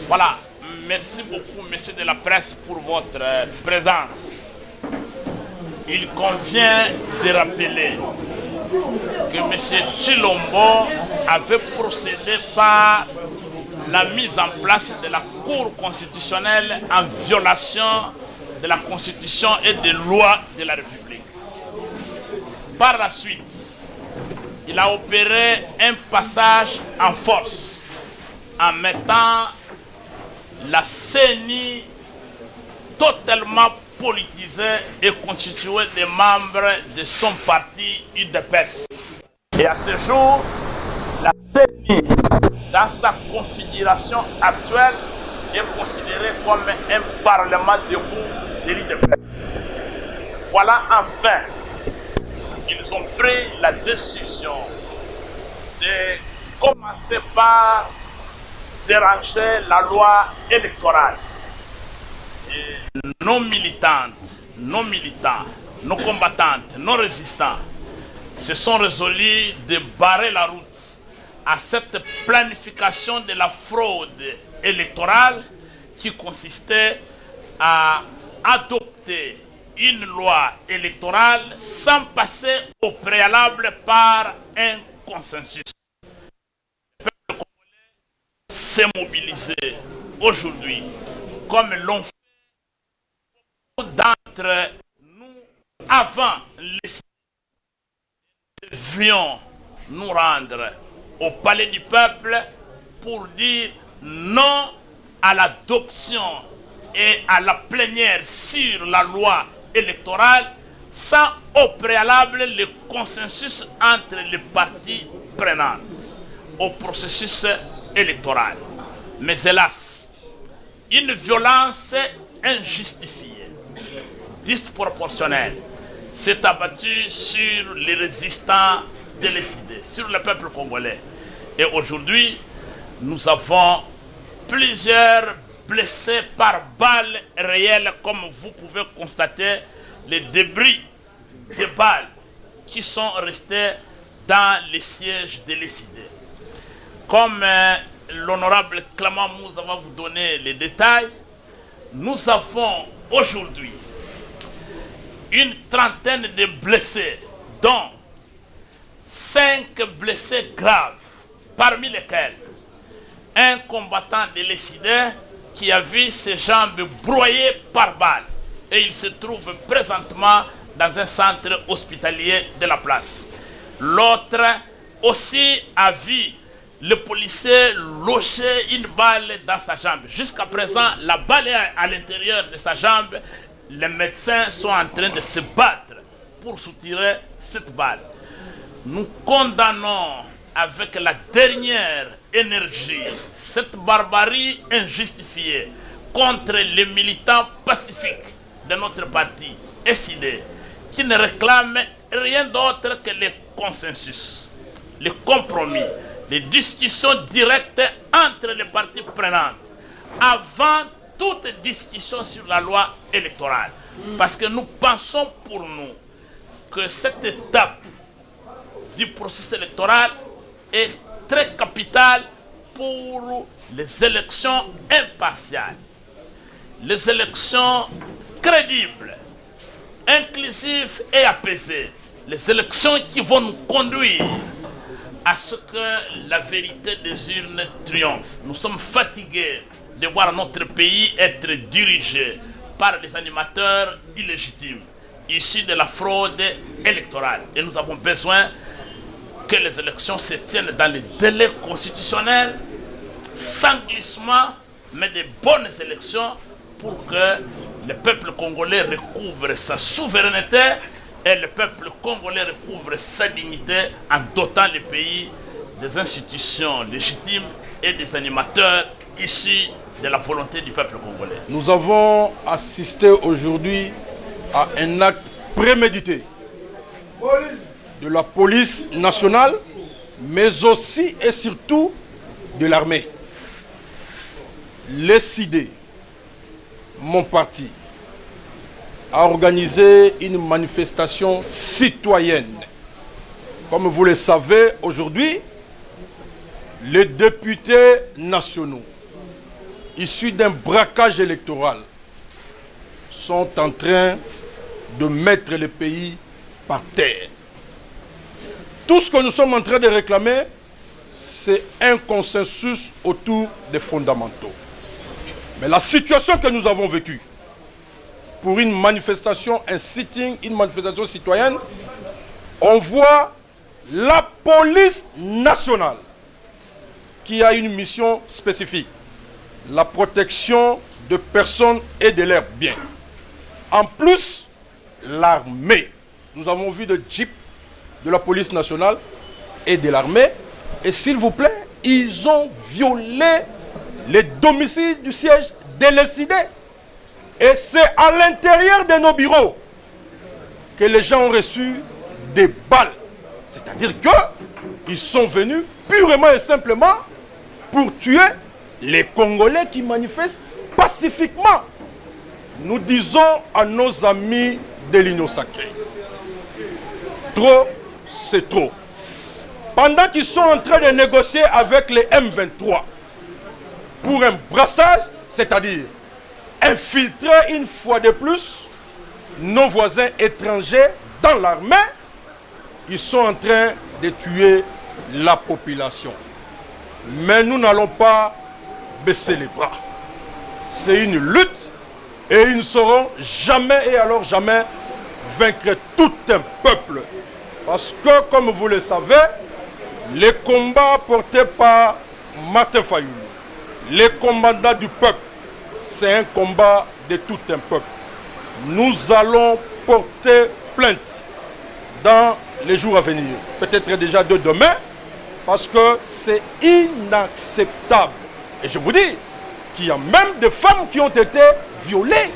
Voilà, merci beaucoup, messieurs de la presse, pour votre présence. Il convient de rappeler que M. Tshilombo avait procédé par la mise en place de la Cour constitutionnelle en violation de la Constitution et des lois de la République. Par la suite, il a opéré un passage en force en mettant la CENI totalement politisée et constituée de membres de son parti UDPS. Et à ce jour, la CENI, dans sa configuration actuelle, est considérée comme un parlement debout de l'UDPS. Voilà enfin, ils ont pris la décision de commencer par déranger la loi électorale. Et nos militantes, nos militants, nos combattantes, nos résistants se sont résolus de barrer la route à cette planification de la fraude électorale qui consistait à adopter une loi électorale sans passer au préalable par un consensus. Le peuple congolais s'est mobilisé aujourd'hui comme l'ont fait beaucoup d'entre nous avant les devions nous rendre au palais du peuple pour dire non à l'adoption et à la plénière sur la loi électorale sans au préalable le consensus entre les parties prenantes au processus électoral. Mais hélas, une violence injustifiée, disproportionnelle, s'est abattue sur les résistants décidés, sur le peuple congolais. Et aujourd'hui, nous avons plusieurs blessés par balles réelles, comme vous pouvez constater les débris de balles qui sont restés dans les sièges décidés. Comme l'honorable Clément Mouza va vous donner les détails, nous avons aujourd'hui une trentaine de blessés, dont 5 blessés graves, parmi lesquels un combattant décidé qui a vu ses jambes broyées par balle. Et il se trouve présentement dans un centre hospitalier de la place. L'autre aussi a vu le policier loger une balle dans sa jambe. Jusqu'à présent, la balle est à l'intérieur de sa jambe. Les médecins sont en train de se battre pour soutirer cette balle. Nous condamnons avec la dernière énergie cette barbarie injustifiée contre les militants pacifiques de notre parti SID, qui ne réclament rien d'autre que le consensus, le compromis, les discussions directes entre les parties prenantes avant toute discussion sur la loi électorale. Parce que nous pensons pour nous que cette étape du processus électoral est très capitale pour les élections impartiales, les élections crédibles, inclusives et apaisées, les élections qui vont nous conduire à ce que la vérité des urnes triomphe. Nous sommes fatigués de voir notre pays être dirigé par des animateurs illégitimes, issus de la fraude électorale. Et nous avons besoin que les élections se tiennent dans les délais constitutionnels, sans glissement, mais de bonnes élections pour que le peuple congolais recouvre sa souveraineté et le peuple congolais recouvre sa dignité en dotant le pays des institutions légitimes et des animateurs issus de la volonté du peuple congolais. Nous avons assisté aujourd'hui à un acte prémédité de la police nationale, mais aussi et surtout de l'armée. Les CID, mon parti, a organisé une manifestation citoyenne. Comme vous le savez, aujourd'hui, les députés nationaux issus d'un braquage électoral sont en train de mettre le pays par terre. Tout ce que nous sommes en train de réclamer, c'est un consensus autour des fondamentaux. Mais la situation que nous avons vécue, pour une manifestation, un sitting, une manifestation citoyenne, on voit la police nationale qui a une mission spécifique, la protection de personnes et de leurs biens. En plus, l'armée. Nous avons vu des jeeps de la police nationale et de l'armée. Et s'il vous plaît, ils ont violé les domiciles du siège délécidé. Et c'est à l'intérieur de nos bureaux que les gens ont reçu des balles. C'est-à-dire qu'ils sont venus purement et simplement pour tuer les Congolais qui manifestent pacifiquement. Nous disons à nos amis de l'Union sacrée, trop, c'est trop. Pendant qu'ils sont en train de négocier avec les M23 pour un brassage, c'est-à-dire infiltrer une fois de plus nos voisins étrangers dans l'armée, ils sont en train de tuer la population. Mais nous n'allons pas baisser les bras. C'est une lutte et ils ne sauront jamais et alors jamais vaincre tout un peuple. Parce que, comme vous le savez, les combats portés par Martin Fayoulou, les commandants du peuple, c'est un combat de tout un peuple. Nous allons porter plainte dans les jours à venir, peut-être déjà de demain, parce que c'est inacceptable. Et je vous dis qu'il y a même des femmes qui ont été violées.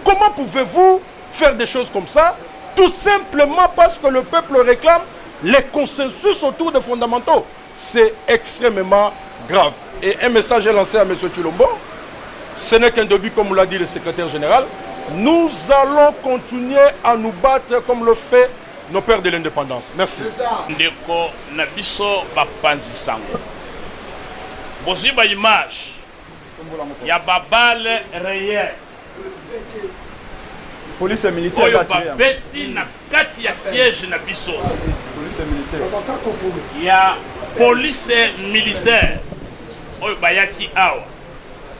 Comment pouvez-vous faire des choses comme ça? Tout simplement parce que le peuple réclame les consensus autour des fondamentaux. C'est extrêmement grave. Et un message est lancé à M. Tshilombo. Ce n'est qu'un début, comme l'a dit le secrétaire général. Nous allons continuer à nous battre comme le fait nos pères de l'indépendance. Merci. Ndeko Nabiso Bapanzi Sango. Bozui ba image. Ya babale réel. Police militaire. Oyo babeti na kati ya siège na biso. Police militaire. Ya police militaire. Oyo bayaki awa.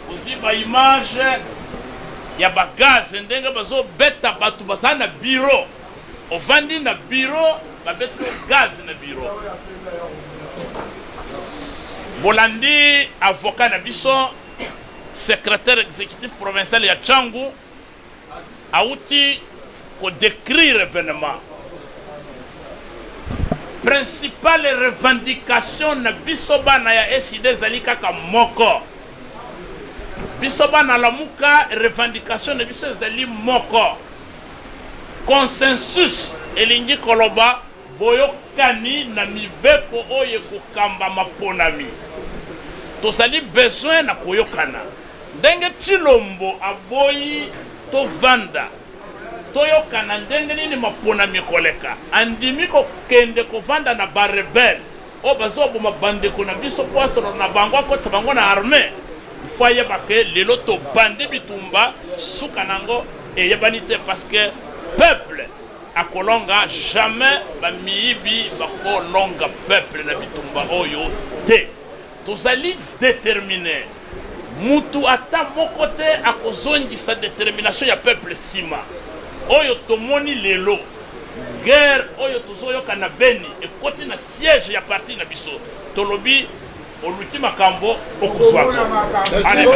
Bozui ba image. Ya ba gaz ndenge bazo beta batu bazana bureau. Ovandi na bureau, ba betre gaz na bureau. Bolandi avocat na biso, secrétaire exécutif provincial ya Tchangu, auti ko décrire événement. Principale revendication na biso bana ya SID zali kaka moko. Biso bana lamuka revendication na biso zali moko. Consensus elingi koloba boyokani na mibeko oye kokamba maponami. Tozali besoin na koyokana. Ndenge Tshilombo aboyi to vanda. Toyokana ndenge nini maponami koleka. Andimi ko kende ko vanda na barebel. O bazobo mabande ko na biso poisson na bango fotsa bango na armée. Foye bake lelo to bande bitumba sukanango et yebanite parce que peuple à Kolonga jamais ba miibi ba Kolonga peuple na bitumba oyo te. Tozali déterminé. Mutu ata mokote a kozongi sa détermination ya peuple sima. Oyo tomoni lelo. Guerre oyo tozoyo kana beni et koti na siège ya parti na biso. Tolobi au l'ultime cambo au Kouzouak. Allez.